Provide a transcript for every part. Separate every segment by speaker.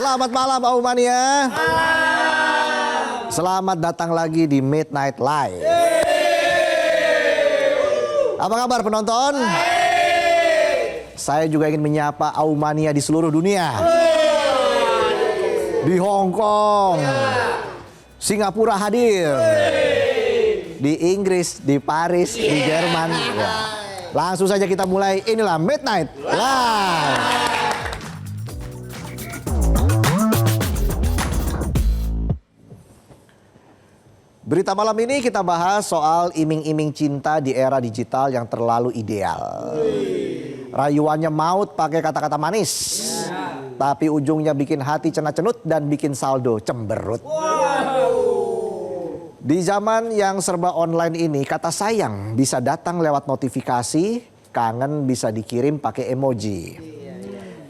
Speaker 1: Selamat malam Aumania. Selamat datang lagi di Midnight Live. Apa kabar penonton? Saya juga ingin menyapa Aumania di seluruh dunia. Di Hong Kong, Singapura hadir, di Inggris, di Paris, di Jerman. Ya. Langsung saja kita mulai, inilah Midnight Live. Berita malam ini kita bahas soal iming-iming cinta di era digital yang terlalu ideal. Rayuannya maut pakai kata-kata manis, tapi ujungnya bikin hati cenut-cenut dan bikin saldo cemberut. Di zaman yang serba online ini, kata sayang bisa datang lewat notifikasi, kangen bisa dikirim pakai emoji.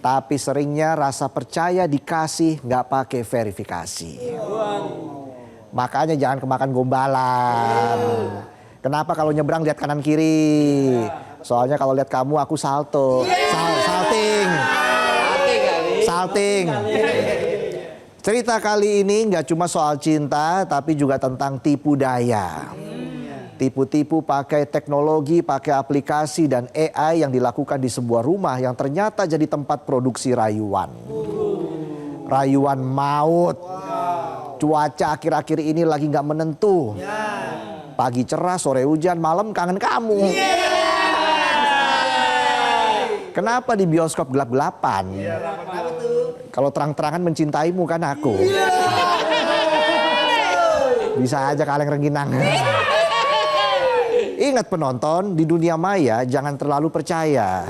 Speaker 1: Tapi seringnya rasa percaya dikasih nggak pakai verifikasi. Makanya jangan kemakan gombalan. Kenapa kalau nyebrang lihat kanan kiri? Soalnya kalau lihat kamu aku salto. Salting. Cerita kali ini nggak cuma soal cinta, tapi juga tentang tipu daya. Tipu-tipu pakai teknologi, pakai aplikasi dan AI yang dilakukan di sebuah rumah yang ternyata jadi tempat produksi rayuan. Rayuan maut. Cuaca akhir-akhir ini lagi nggak menentu. Pagi cerah, sore hujan, malam kangen kamu. Kenapa di bioskop gelap-gelapan? Kalau terang-terangan mencintaimu kan aku. Bisa aja kaleng rengginang. Ingat penonton, di dunia maya jangan terlalu percaya.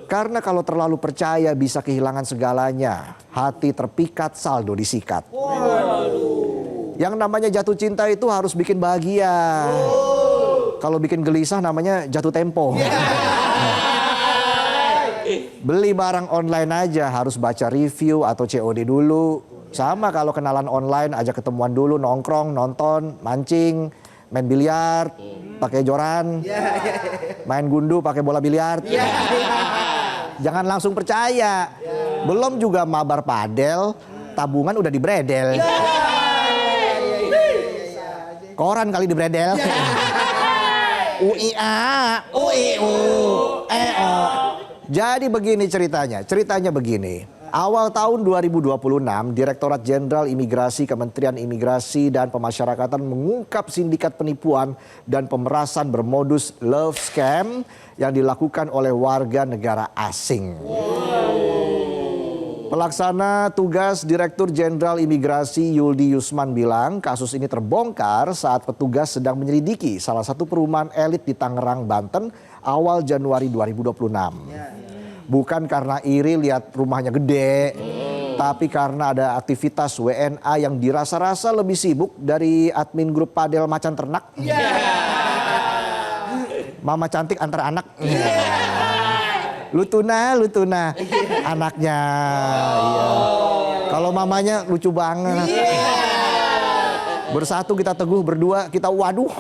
Speaker 1: Karena kalau terlalu percaya bisa kehilangan segalanya. Hati terpikat, saldo disikat. Yang namanya jatuh cinta itu harus bikin bahagia. Kalau bikin gelisah namanya jatuh tempo. Beli barang online aja harus baca review atau COD dulu. Sama kalau kenalan online ajak ketemuan dulu, nongkrong, nonton, mancing, main biliar, pakai joran, main gundu pakai bola biliar. Jangan langsung percaya. Belum juga mabar padel, tabungan udah dibredel. Koran kali dibredel. UIA, UIU, EO. Jadi begini ceritanya begini. Awal tahun 2026, Direktorat Jenderal Imigrasi Kementerian Imigrasi dan Pemasyarakatan mengungkap sindikat penipuan dan pemerasan bermodus love scam yang dilakukan oleh warga negara asing. Pelaksana tugas Direktur Jenderal Imigrasi Yuldi Yusman bilang kasus ini terbongkar saat petugas sedang menyelidiki salah satu perumahan elit di Tangerang, Banten awal Januari 2026. Bukan karena iri lihat rumahnya gede, tapi karena ada aktivitas WNA yang dirasa-rasa lebih sibuk dari admin grup padel macan ternak. Mama cantik antar anak. Lutuna anaknya. Iya. Kalau mamanya lucu banget. Bersatu kita teguh, berdua kita waduh.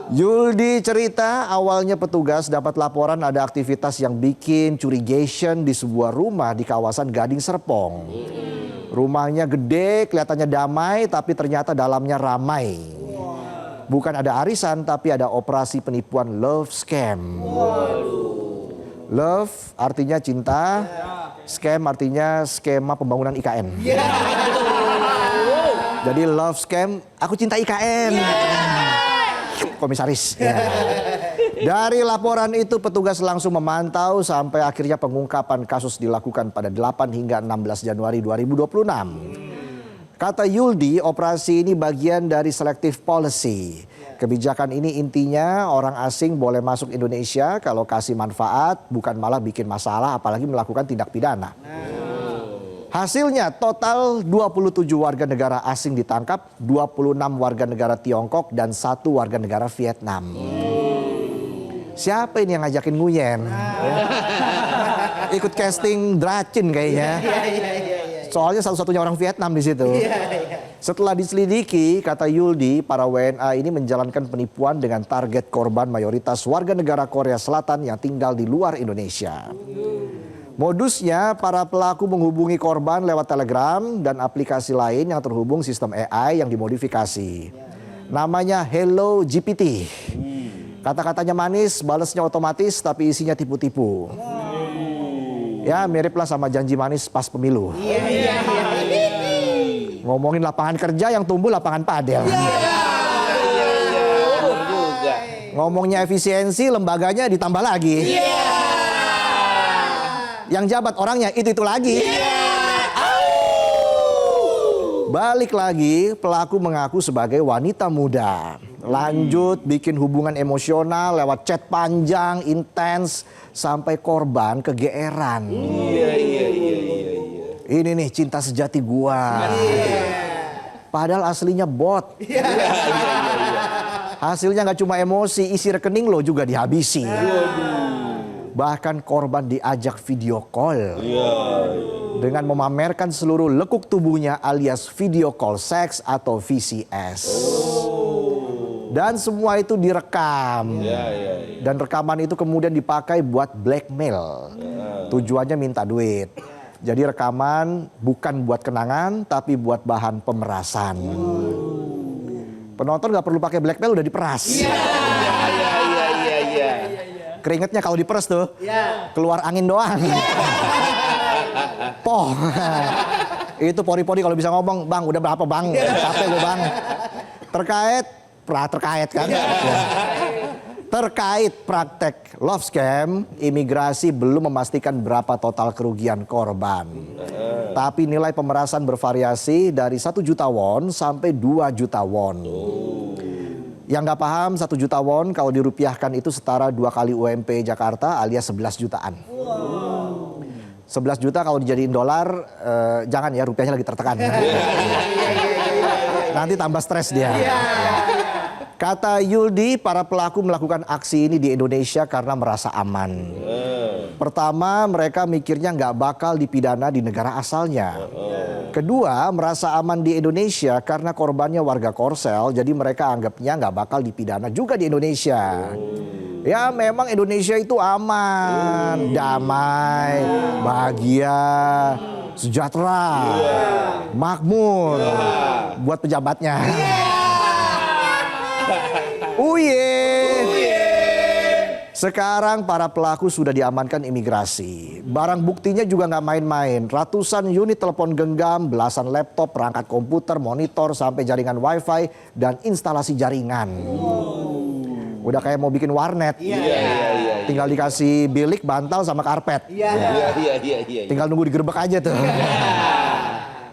Speaker 1: Yuldi cerita awalnya petugas dapat laporan ada aktivitas yang bikin curigation di sebuah rumah di kawasan Gading Serpong. Rumahnya gede, kelihatannya damai, tapi ternyata dalamnya ramai. Bukan ada arisan, tapi ada operasi penipuan love scam. Love artinya cinta, scam artinya skema pembangunan IKN. Jadi love scam, aku cinta IKN. Komisaris. Ya. Dari laporan itu petugas langsung memantau sampai akhirnya pengungkapan kasus dilakukan pada 8 hingga 16 Januari 2026. Kata Yuldi, operasi ini bagian dari selective policy. Kebijakan ini intinya orang asing boleh masuk Indonesia kalau kasih manfaat, bukan malah bikin masalah apalagi melakukan tindak pidana. Hasilnya total 27 warga negara asing ditangkap, 26 warga negara Tiongkok dan 1 warga negara Vietnam. Siapa ini yang ngajakin Nguyen? Ikut casting Dracin kayaknya. Soalnya satu-satunya orang Vietnam di situ. Setelah diselidiki, kata Yuldi, para WNA ini menjalankan penipuan dengan target korban mayoritas warga negara Korea Selatan yang tinggal di luar Indonesia. Modusnya, para pelaku menghubungi korban lewat Telegram dan aplikasi lain yang terhubung sistem AI yang dimodifikasi. Namanya Hello GPT. Kata-katanya manis, balesnya otomatis, tapi isinya tipu-tipu. Ya, miriplah sama janji manis pas pemilu. Ngomongin lapangan kerja yang tumbuh lapangan padel. Ngomongnya efisiensi, lembaganya ditambah lagi. Yang jabat orangnya itu lagi. Balik lagi, pelaku mengaku sebagai wanita muda. Lanjut bikin hubungan emosional lewat chat panjang, intens, sampai korban kegeeran. Ini nih cinta sejati gua. Padahal aslinya bot. Hasilnya nggak cuma emosi, isi rekening lo juga dihabisi. Bahkan korban diajak video call dengan memamerkan seluruh lekuk tubuhnya alias video call seks atau VCS. Dan semua itu direkam. Dan rekaman itu kemudian dipakai buat blackmail. Tujuannya minta duit. Jadi rekaman bukan buat kenangan tapi buat bahan pemerasan. Penonton nggak perlu pakai blackmail udah diperas. Keringetnya kalau diperes tuh, keluar angin doang. Poh. Itu pori-pori kalau bisa ngomong, bang udah berapa bang? Capek gue bang. Terkait kan? Terkait praktek love scam, imigrasi belum memastikan berapa total kerugian korban. Tapi nilai pemerasan bervariasi dari 1 juta won sampai 2 juta won. Yang nggak paham 1 juta won kalau dirupiahkan itu setara 2 kali UMP Jakarta alias 11 jutaan. 11 juta kalau dijadiin dolar, jangan ya rupiahnya lagi tertekan. Nanti tambah stres dia. Kata Yuldi, para pelaku melakukan aksi ini di Indonesia karena merasa aman. Pertama, mereka mikirnya nggak bakal dipidana di negara asalnya. Kedua, merasa aman di Indonesia karena korbannya warga Korsel, jadi mereka anggapnya nggak bakal dipidana juga di Indonesia. Ya memang Indonesia itu aman, damai, bahagia, sejahtera, makmur buat pejabatnya. Sekarang para pelaku sudah diamankan imigrasi. Barang buktinya juga nggak main-main. Ratusan unit telepon genggam, belasan laptop, perangkat komputer, monitor, sampai jaringan wifi dan instalasi jaringan. Udah kayak mau bikin warnet. Tinggal dikasih bilik, bantal, sama karpet. Tinggal nunggu digerebek aja tuh.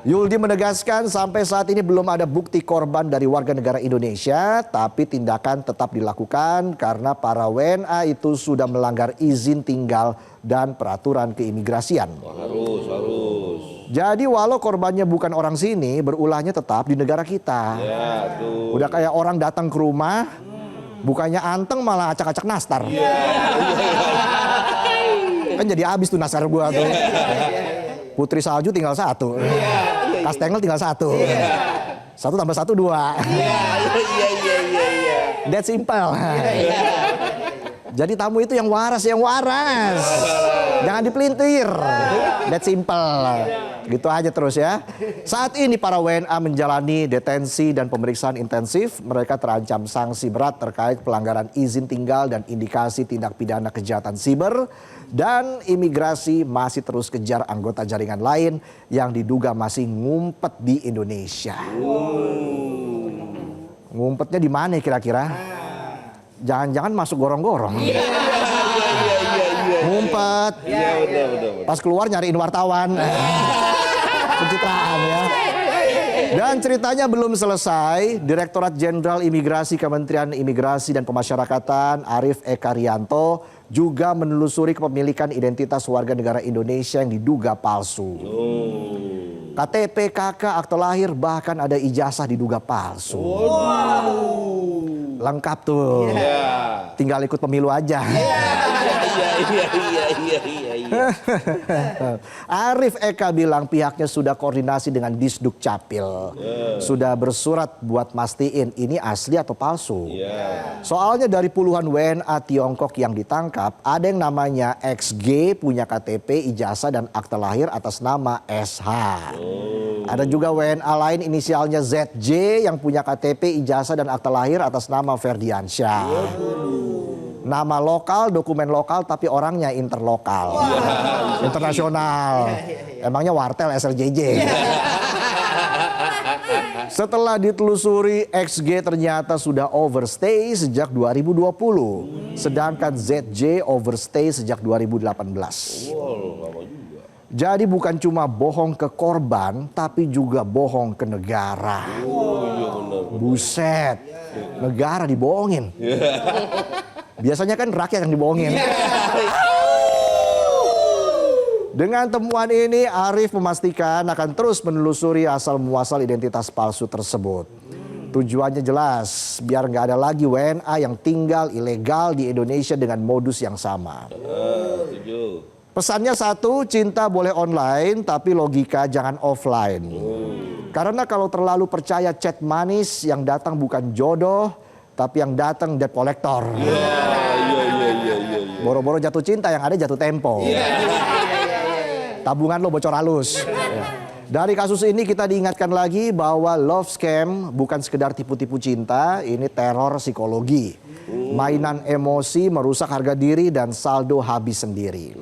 Speaker 1: Yuldi menegaskan sampai saat ini belum ada bukti korban dari warga negara Indonesia, tapi tindakan tetap dilakukan karena para WNA itu sudah melanggar izin tinggal dan peraturan keimigrasian.
Speaker 2: Harus.
Speaker 1: Jadi walau korbannya bukan orang sini, berulahnya tetap di negara kita. Udah kayak orang datang ke rumah, bukannya anteng malah acak-acak nastar. Kan jadi habis tuh nastar gua tuh. Putri salju tinggal 1. Kastengel tinggal 1. 1 tambah 1 2. That simple. Jadi tamu itu yang waras. Jangan dipelintir. That simple. Gitu aja terus ya. Saat ini para WNA menjalani detensi dan pemeriksaan intensif. Mereka terancam sanksi berat terkait pelanggaran izin tinggal dan indikasi tindak pidana kejahatan siber. Dan imigrasi masih terus kejar anggota jaringan lain yang diduga masih ngumpet di Indonesia. Ngumpetnya di mana kira-kira? Jangan-jangan masuk gorong-gorong. Ngumpet. Pas keluar nyariin wartawan. Pencitraan ya. Dan ceritanya belum selesai. Direktorat Jenderal Imigrasi Kementerian Imigrasi dan Pemasyarakatan Arief Eka Rianto juga menelusuri kepemilikan identitas warga negara Indonesia yang diduga palsu. KTP, KK, akte lahir, bahkan ada ijazah diduga palsu. Lengkap tuh. Tinggal ikut pemilu aja.
Speaker 2: Iya.
Speaker 1: Arif Eka bilang pihaknya sudah koordinasi dengan Disduk Capil. Sudah bersurat buat mastiin ini asli atau palsu. Soalnya dari puluhan WNA Tiongkok yang ditangkap, ada yang namanya XG punya KTP, ijazah dan akta lahir atas nama SH. Ada juga WNA lain inisialnya ZJ yang punya KTP, ijazah dan akta lahir atas nama Ferdiansyah. Nama lokal, dokumen lokal tapi orangnya interlokal. Internasional. Emangnya wartel SLJJ. Setelah ditelusuri, XG ternyata sudah overstay sejak 2020. Sedangkan ZJ overstay sejak 2018. Jadi bukan cuma bohong ke korban, tapi juga bohong ke negara. Buset, negara dibohongin. Biasanya kan rakyat yang dibohongin. Dengan temuan ini, Arif memastikan akan terus menelusuri asal-muasal identitas palsu tersebut. Tujuannya jelas, biar nggak ada lagi WNA yang tinggal ilegal di Indonesia dengan modus yang sama. Pesannya satu, cinta boleh online, tapi logika jangan offline. Karena kalau terlalu percaya chat manis, yang datang bukan jodoh, tapi yang datang debt collector. Boro-boro jatuh cinta, yang ada jatuh tempo. Tabungan lo bocor halus. Dari kasus ini kita diingatkan lagi bahwa love scam bukan sekedar tipu-tipu cinta, ini teror psikologi. Mainan emosi merusak harga diri dan saldo habis sendiri.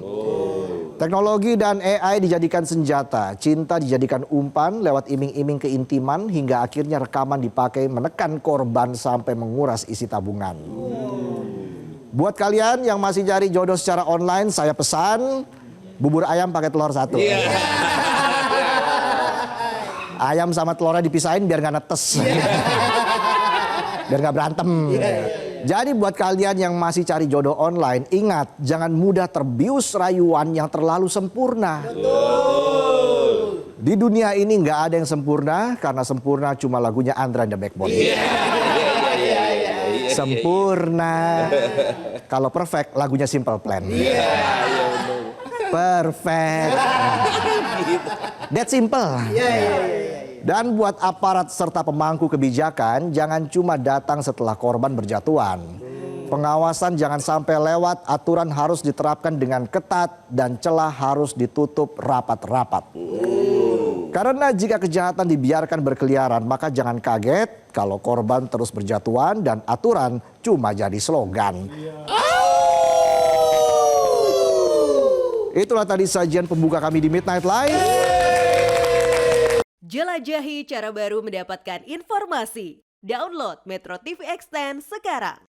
Speaker 1: Teknologi dan AI dijadikan senjata, cinta dijadikan umpan lewat iming-iming keintiman hingga akhirnya rekaman dipakai menekan korban sampai menguras isi tabungan. Buat kalian yang masih cari jodoh secara online, saya pesan bubur ayam pakai telur satu. Ayam sama telurnya dipisahin biar nggak netes. Biar nggak berantem. Jadi buat kalian yang masih cari jodoh online, ingat jangan mudah terbius rayuan yang terlalu sempurna. Di dunia ini nggak ada yang sempurna, karena sempurna cuma lagunya Andra and the Backbone. Sempurna. Kalau perfect lagunya Simple Plan. Perfect. That simple. Dan buat aparat serta pemangku kebijakan, jangan cuma datang setelah korban berjatuhan. Pengawasan jangan sampai lewat, aturan harus diterapkan dengan ketat dan celah harus ditutup rapat-rapat. Karena jika kejahatan dibiarkan berkeliaran, maka jangan kaget kalau korban terus berjatuhan dan aturan cuma jadi slogan. Itulah tadi sajian pembuka kami di Midnight Live.
Speaker 3: Jelajahi cara baru mendapatkan informasi. Download Metro TV Extend sekarang.